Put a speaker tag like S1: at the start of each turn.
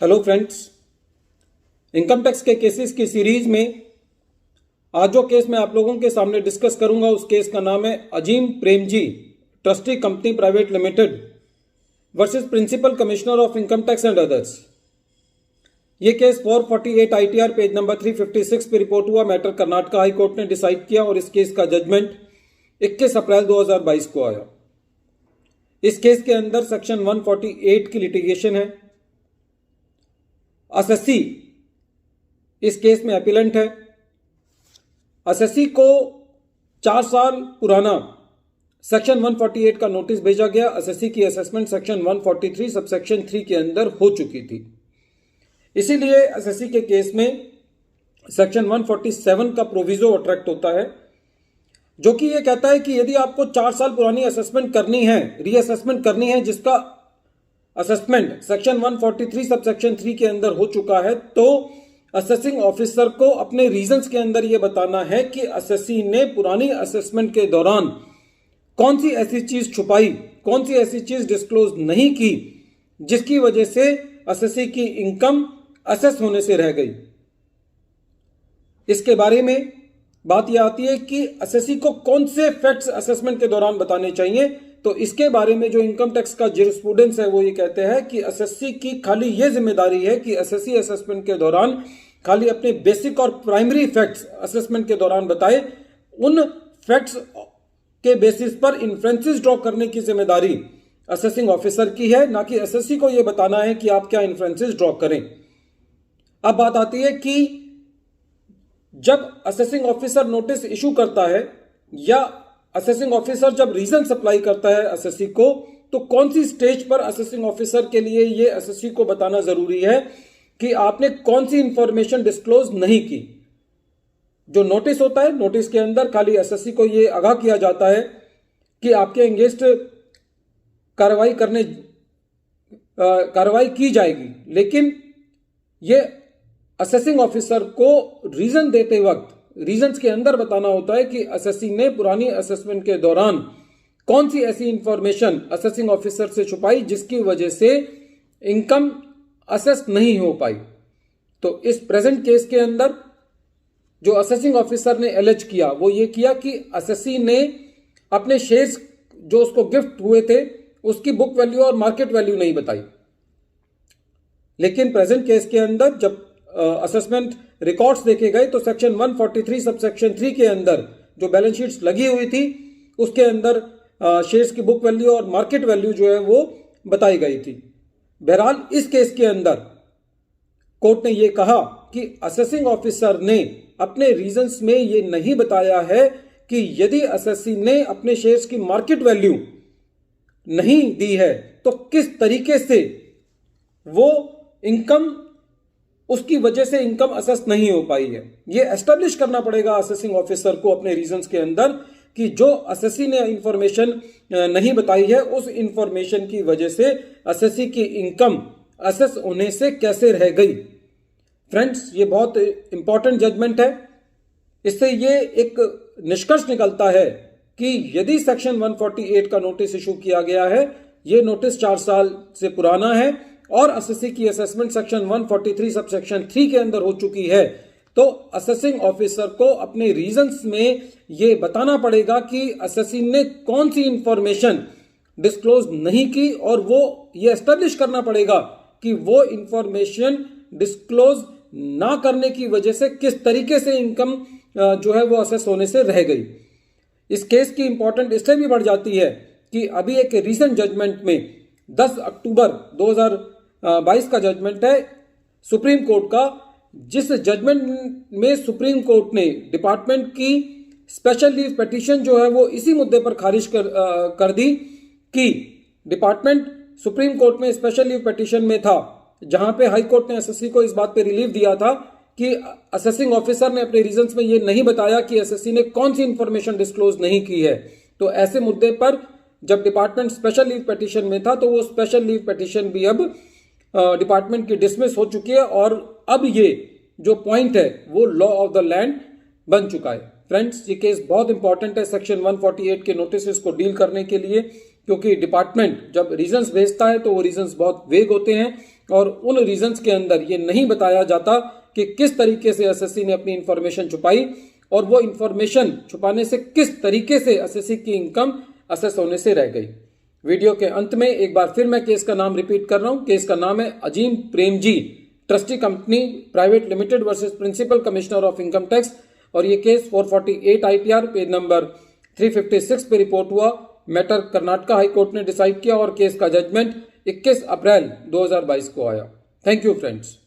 S1: Hello friends, income tax के cases की series में आज जो केस मैं आप लोगों के सामने डिस्कस करूंगा उस केस का नाम है Azim Premji trustee company private limited versus principal commissioner of income tax and others. ये केस 448 आईटीआर पेज नंबर 356 पे रिपोर्ट हुआ। मैटर कर्नाटका हाई कोर्ट ने डिसाइड किया और इस केस का जजमेंट 21 अप्रैल 2022 को आया। इस केस के अंदर सेक्शन 148 की लिटिगेशन है। एसएससी इस केस में अपीलेंट है। एसएससी को 4 साल पुराना सेक्शन 148 का नोटिस भेजा गया। एसएससी की असेसमेंट सेक्शन 143 सबसेक्शन 3 के अंदर हो चुकी थी। इसीलिए एसएससी के केस में सेक्शन 147 का प्रोविजो अट्रैक्ट होता है, जो कि यह कहता है कि यदि आपको 4 साल पुरानी असेसमेंट करनी है, रीअसेसमेंट करनी है, जिसका असेसमेंट सेक्शन 143 सबसेक्शन 3 के अंदर हो चुका है, तो असेसिंग ऑफिसर को अपने रीजंस के अंदर यह बताना है कि एसएससी ने पुरानी असेसमेंट के दौरान कौन सी ऐसी चीज छुपाई, कौन सी ऐसी चीज डिस्क्लोज नहीं की जिसकी वजह से एसएससी की इनकम असेस होने से रह गई। इसके बारे में बात यह आती है कि एसएससी को कौन से फैक्ट्स असेसमेंट के दौरान बताने चाहिए। तो इसके बारे में जो इनकम टैक्स का ज्यूरिस्प्रूडेंस है वो ये कहते हैं कि एसएससी की खाली ये जिम्मेदारी है कि एसएससी असेसमेंट के दौरान खाली अपने बेसिक और प्राइमरी फैक्ट्स असेसमेंट के दौरान बताए। उन फैक्ट्स के बेसिस पर इन्फ्रेंसेस ड्रॉ करने की जिम्मेदारी असेसिंग ऑफिसर की है, ना कि एसएससी को यह बताना है कि आप क्या इन्फ्रेंसेस ड्रॉ करें। अब बात आती है कि जब असेसिंग ऑफिसर नोटिस इशू करता है या असेसिंग ऑफिसर जब रीजन सप्लाई करता है एसएससी को, तो कौन सी स्टेज पर असेसिंग ऑफिसर के लिए यह एसएससी को बताना जरूरी है कि आपने कौन सी इंफॉर्मेशन डिस्क्लोज नहीं की। जो नोटिस होता है, नोटिस के अंदर खाली एसएससी को यह आगाह किया जाता है कि आपके अगेंस्ट कार्रवाई की जाएगी, लेकिन यह असेसिंग ऑफिसर को रीजन देते वक्त रीजंस के अंदर बताना होता है कि एसएससी ने पुरानी असेसमेंट के दौरान कौन सी ऐसी इंफॉर्मेशन असेसिंग ऑफिसर से छुपाई जिसकी वजह से इनकम असेस नहीं हो पाई। तो इस प्रेजेंट केस के अंदर जो असेसिंग ऑफिसर ने एलेज किया वो ये किया कि एसएससी ने अपने शेयर्स जो उसको गिफ्ट हुए थे उसकी बुक वैल्यू और मार्केट वैल्यू नहीं बताई। लेकिन प्रेजेंट केस के अंदर जब असेसमेंट रिकॉर्ड्स देखे गए तो सेक्शन 143 सबसेक्शन 3 के अंदर जो बैलेंस शीट्स लगी हुई थी उसके अंदर शेयर्स की बुक वैल्यू और मार्केट वैल्यू जो है वो बताई गई थी। बहरहाल इस केस के अंदर कोर्ट ने यह कहा कि असेसिंग ऑफिसर ने अपने रीजंस में यह नहीं बताया है कि यदि एसएससी ने अपने शेयर्स की मार्केट वैल्यू नहीं दी है तो किस तरीके से वो इनकम, उसकी वजह से इनकम असेस नहीं हो पाई है। यह एस्टेब्लिश करना पड़ेगा असेसिंग ऑफिसर को अपने रीजंस के अंदर कि जो एसएससी ने इंफॉर्मेशन नहीं बताई है उस इंफॉर्मेशन की वजह से एसएससी की इनकम असेस होने से कैसे रह गई। फ्रेंड्स, ये बहुत इंपॉर्टेंट जजमेंट है। इससे ये एक निष्कर्ष निकलता है कि यदि सेक्शन 148 का नोटिस इशू किया गया है, ये नोटिस 4 साल से पुराना है और एसएससी की असेसमेंट सेक्शन 143 सबसेक्शन 3 के अंदर हो चुकी है, तो असेसिंग ऑफिसर को अपने रीजंस में यह बताना पड़ेगा कि एसएससी ने कौन सी इंफॉर्मेशन डिस्क्लोज नहीं की और वो ये एस्टेब्लिश करना पड़ेगा कि वो इंफॉर्मेशन डिस्क्लोज ना करने की वजह से किस तरीके से इनकम जो है वो असेस होने से रह गई। इस केस की इंपॉर्टेंट इससे भी बढ़ जाती है कि अभी एक रीसेंट जजमेंट में 10 अक्टूबर 2022 का जजमेंट है सुप्रीम कोर्ट का, जिस जजमेंट में सुप्रीम कोर्ट ने डिपार्टमेंट की स्पेशल लीव पिटीशन जो है वो इसी मुद्दे पर खारिज कर दी कि डिपार्टमेंट सुप्रीम कोर्ट में स्पेशल लीव पिटीशन में था, जहां पे हाई कोर्ट ने एसएससी को इस बात पे रिलीफ दिया था कि असेसिंग ऑफिसर ने अपने रीजंस में ये नहीं बताया कि एसएससी ने कौन सी इंफॉर्मेशन डिस्क्लोज नहीं की है। तो ऐसे मुद्दे पर जब डिपार्टमेंट स्पेशल लीव पिटीशन में था तो वो स्पेशल लीव पिटीशन भी अब डिपार्टमेंट की डिसमिस हो चुकी है और अब ये जो पॉइंट है वो लॉ ऑफ द लैंड बन चुका है। फ्रेंड्स, ये केस बहुत इंपॉर्टेंट है सेक्शन 148 के नोटिस को डील करने के लिए। क्योंकि डिपार्टमेंट जब रीजंस भेजता है तो वो रीजंस बहुत वेग होते हैं और उन रीजंस के अंदर ये नहीं बताया जाता कि किस तरीके से एसएससी ने अपनी इंफॉर्मेशन छुपाई और वो इंफॉर्मेशन छुपाने से किस तरीके से एसएससी की इनकम असेस होने से रह गई। वीडियो के अंत में एक बार फिर मैं केस का नाम रिपीट कर रहा हूं। केस का नाम है Azim Premji trustee company private limited versus principal commissioner of income tax, और ये केस 448 आईपीआर पेज नंबर 356 पे रिपोर्ट हुआ। मैटर कर्नाटका हाई कोर्ट ने डिसाइड किया और केस का जजमेंट 21 अप्रैल 2022 को आया। Thank you friends.